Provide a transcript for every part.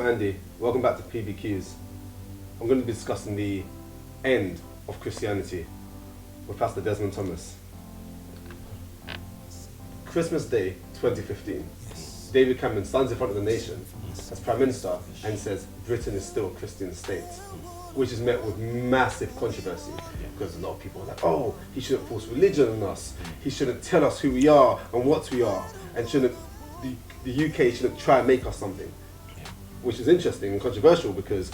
Andy. Welcome back to PBQs. I'm going to be discussing the end of Christianity with Pastor Desmond Thomas. Christmas Day 2015. David Cameron stands in front of the nation as Prime Minister and says Britain is still a Christian state, which is met with massive controversy because a lot of people are like, oh, he shouldn't force religion on us, he shouldn't tell us who we are and what we are, and the UK shouldn't try and make us something. Which is interesting and controversial because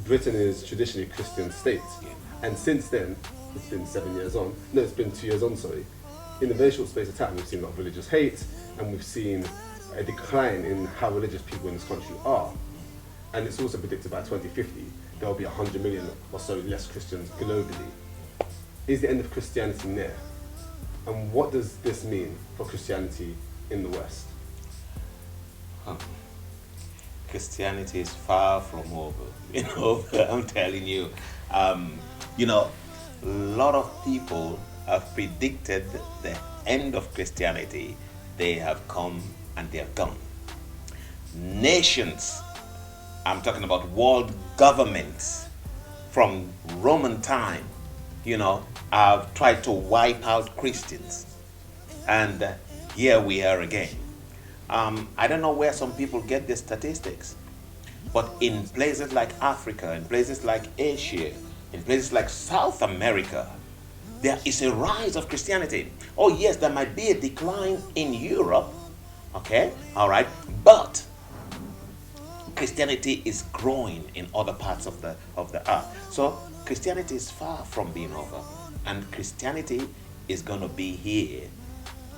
Britain is traditionally a Christian state. And since then, it's been 7 years on, no, it's been 2 years on, sorry. In a very short space of time, we've seen a lot of religious hate, and we've seen a decline in how religious people in this country are. And it's also predicted by 2050, there will be 100 million or so less Christians globally. Is the end of Christianity near? And what does this mean for Christianity in the West? Christianity is far from over, I'm telling you. A lot of people have predicted the end of Christianity. They have come and they have gone. Nations, I'm talking about world governments from Roman time, have tried to wipe out Christians. And here we are again. I don't know where some people get the statistics, but in places like Africa, in places like Asia, in places like South America, there is a rise of Christianity. Oh yes, there might be a decline in Europe, okay, all right, but Christianity is growing in other parts of the earth. So Christianity is far from being over, and Christianity is going to be here,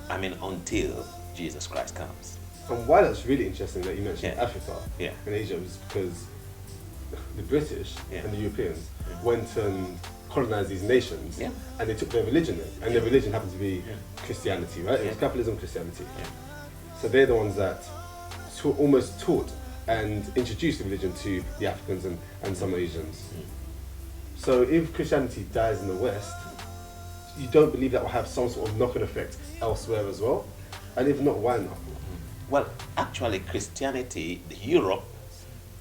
until Jesus Christ comes. And why that's really interesting that you mentioned Africa and Asia was because the British and the Europeans went and colonized these nations and they took their religion in, and their religion happened to be Christianity, right? It was capitalism, Christianity. So they're the ones that almost taught and introduced the religion to the Africans and some Asians. So if Christianity dies in the West, you don't believe that will have some sort of knock-on effect elsewhere as well? And if not, why not? Well, actually, Christianity, Europe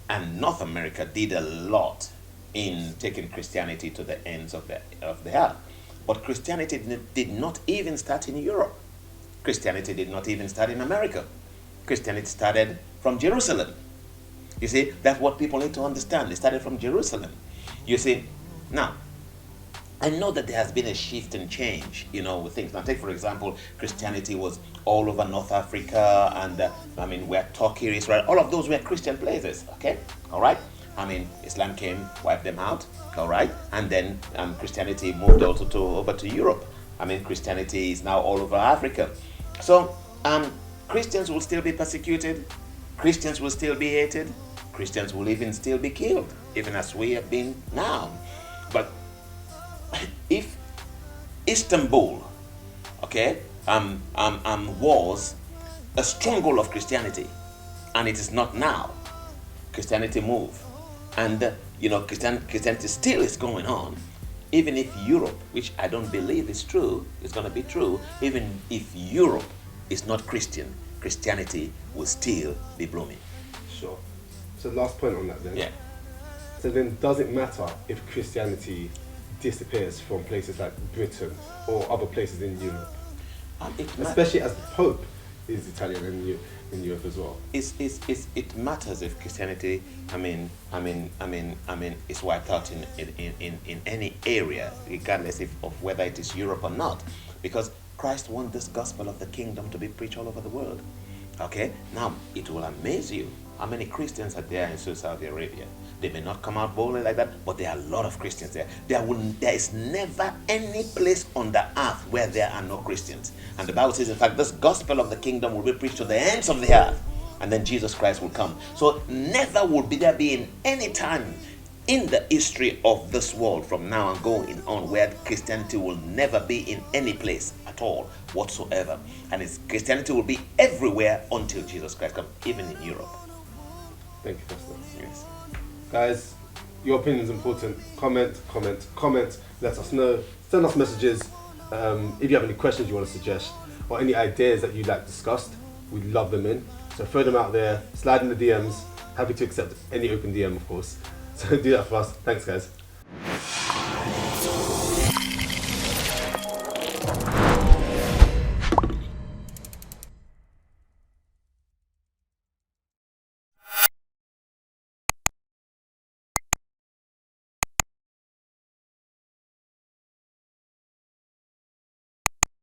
and North America did a lot in taking Christianity to the ends of the earth. But Christianity did not even start in Europe. Christianity did not even start in America. Christianity started from Jerusalem. You see, that's what people need to understand. It started from Jerusalem. You see, now, I know that there has been a shift and change, with things. Now, take for example, Christianity was all over North Africa, and where Turkey, Israel, all of those were Christian places. Okay, all right. Islam came, wiped them out. All right, and then Christianity moved also over to Europe. Christianity is now all over Africa. So, Christians will still be persecuted. Christians will still be hated. Christians will even still be killed, even as we have been now. But if Istanbul, was a stronghold of Christianity, and it is not now, Christianity moved, and Christianity still is going on. Even if Europe, which I don't believe is true, is going to be true, even if Europe is not Christian, Christianity will still be blooming. Sure. So last point on that then. Yeah. So then does it matter if Christianity disappears from places like Britain or other places in Europe? Especially as the Pope is Italian in Europe as well. It matters if Christianity, is wiped out in any area, regardless of whether it is Europe or not, because Christ wants this gospel of the kingdom to be preached all over the world. Okay, now it will amaze you how many Christians are there in Saudi Arabia. They may not come out boldly like that, but there are a lot of Christians there. There is never any place on the earth where there are no Christians. And the Bible says, in fact, this gospel of the kingdom will be preached to the ends of the earth, and then Jesus Christ will come. So never will there be in any time in the history of this world from now and going on where Christianity will never be in any place at all whatsoever. And Christianity will be everywhere until Jesus Christ comes, even in Europe. Thank you, Pastor. Yes. Guys, your opinion is important. Comment. Let us know. Send us messages. If you have any questions you want to suggest or any ideas that you'd like discussed, we'd love them in. So throw them out there, slide in the DMs, Happy to accept any open DM, of course. So do that for us. Thanks, guys.